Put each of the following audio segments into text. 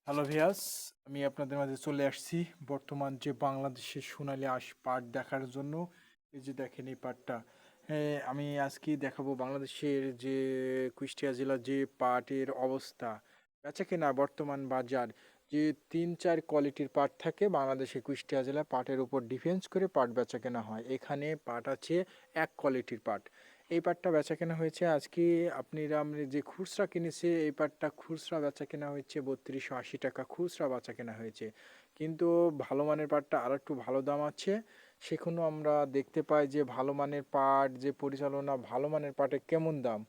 Hello ভিয়াস, আমি আপনাদের মাঝে চলে আসছি বর্তমান যে বাংলাদেশের সোনালী পাট দেখার জন্য। এই যে দেখেন এই পাটটা। হ্যাঁ, আমি আজকে দেখাবো বাংলাদেশের যে কুষ্টিয়া জেলার যে পাটের অবস্থা, বেচা কেনা বর্তমান বাজার। যে তিন চার কোয়ালিটির পাট থাকে বাংলাদেশে, কুষ্টিয়া জেলা পাটের উপর ডিফেন্স করে পাট বেচা কেনা হয়। এখানে পাট আছে এক কোয়ালিটির পাট। এই পাটটা বেচা কেনা হয়েছে আজকে। আপনি যে খুচরা কিনেছে এই পাটটা খুচরা বেচা কেনা হয়েছে 3280 টাকা, খুচরা বেচা কেনা হয়েছে। কিন্তু ভালো মানের পাটটা আর একটু ভালো দাম আছে। সেখানেও আমরা দেখতে পাই যে ভালো মানের পাট যে পরিচালনা, ভালো মানের পাটের কেমন দাম।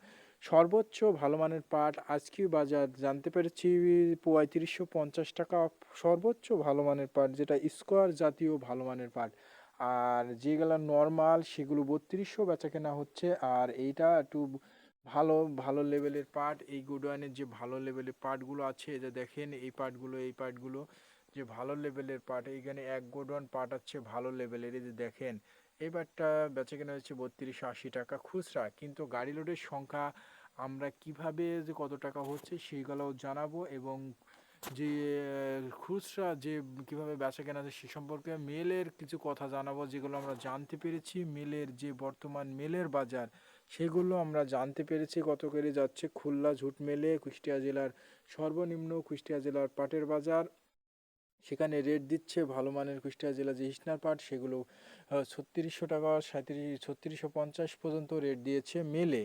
সর্বোচ্চ ভালো মানের পাট আজকে বাজার জানতে পেরেছি 3550 টাকা। সর্বোচ্চ ভালো মানের পাট যেটা স্কোয়ার জাতীয় ভালো মানের পাট। আর যেগুলো নর্মাল সেগুলো 3200 বেচা কেনা হচ্ছে। আর এইটা একটু ভালো ভালো লেভেলের পাট। এই গোডাউনের যে ভালো লেভেলের পাটগুলো আছে, এই যে দেখেন এই পাটগুলো যে ভালো লেভেলের পাট, এইখানে এক গোডাউন পাট আছে ভালো লেভেলের। এই যে দেখেন এই পাটটা বেচা কেনা হচ্ছে 3280 টাকা খুচরা। কিন্তু গাড়ি লোডের সংখ্যা আমরা কিভাবে যে কত টাকা হচ্ছে সেইগুলোও জানাবো, এবং যে খুচরা যে কিভাবে বেচা কেনা যায় সে সম্পর্কে মেলের কিছু কথা জানাবো, যেগুলো আমরা জানতে পেরেছি। মেলের যে বর্তমান মেলের বাজার সেগুলো আমরা জানতে পেরেছি কত করে যাচ্ছে। খুলনা ঝুট মেলে কুষ্টিয়া জেলার সর্বনিম্ন কুষ্টিয়া জেলার পাটের বাজার, সেখানে রেট দিচ্ছে ভালো মানের কুষ্টিয়া জেলা যে হিসনার পাট সেগুলো 3600 টাকা, 3650 পর্যন্ত রেট দিয়েছে মেলে।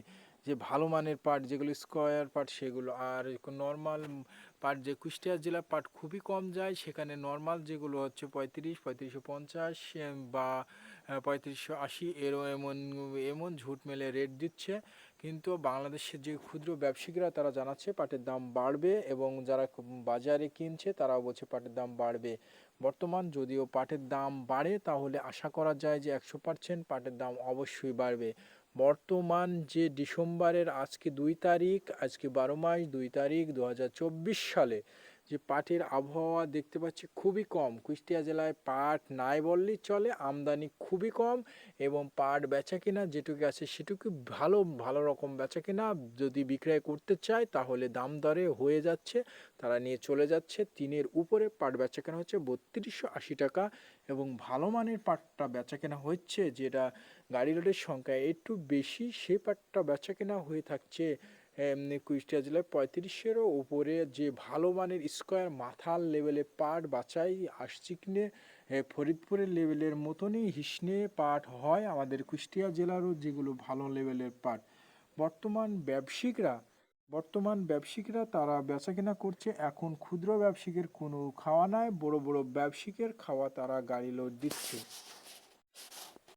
যে ভালো মানের পাট যেগুলো স্কোয়ার পাট সেগুলো, আর নর্মাল পাট যে কুষ্টিয়া জেলা পাট খুবই কম যায়, সেখানে নর্মাল যেগুলো হচ্ছে 3550 বা 3580 এমন এমন ঝুট মেলে রেট দিচ্ছে। কিন্তু বাংলাদেশের যে ক্ষুদ্র ব্যবসায়ীরা তারা জানাচ্ছে পাটের দাম বাড়বে, এবং যারা বাজারে কিনছে তারাও বলছে পাটের দাম বাড়বে। বর্তমান যদিও পাটের দাম বাড়ে, তাহলে আশা করা যায় যে 100% পাটের দাম অবশ্যই বাড়বে। বর্তমান যে ডিসেম্বরের আজকে 2 তারিখ, আজকে 12 মাস 2 তারিখ 2024 সালে যে পাটের আবহাওয়া দেখতে পাচ্ছি খুবই কম। কুষ্টিয়া জেলায় পাট নাই বললেই চলে, আমদানি খুবই কম। এবং পাট বেচা কেনা যেটুকু আছে সেটুকু ভালো ভালো রকম বেচা কেনা। যদি বিক্রয় করতে চায় তাহলে দাম দরে হয়ে যাচ্ছে, তারা নিয়ে চলে যাচ্ছে। তিনের উপরে পাট বেচা কেনা হচ্ছে 3280 টাকা। এবং ভালো মানের পাটটা বেচা কেনা হচ্ছে, যেটা গাড়ি লোডের সংখ্যা একটু বেশি, সে পাটটা বেচা কেনা হয়ে থাকছে এমনি কুষ্টিয়া জেলায় 3500-এরও উপরে। যে ভালো মানের স্কোয়ার মাথার লেভেলে পাট বাছাই আসছে কিনে ফরিদপুরের লেভেলের মতনই হিসনে পাট হয় আমাদের কুষ্টিয়া জেলারও, যেগুলো ভালো লেভেলের পাট। বর্তমান ব্যবসায়িকরা বর্তমান ব্যবসায়িকরা তারা বেচাকেনা করছে। এখন ক্ষুদ্র ব্যবসায়িকের কোনো খাওয়া নাই, বড় বড় ব্যবসায়িকের খাওয়া তারা গাড়ি লোড দিচ্ছে।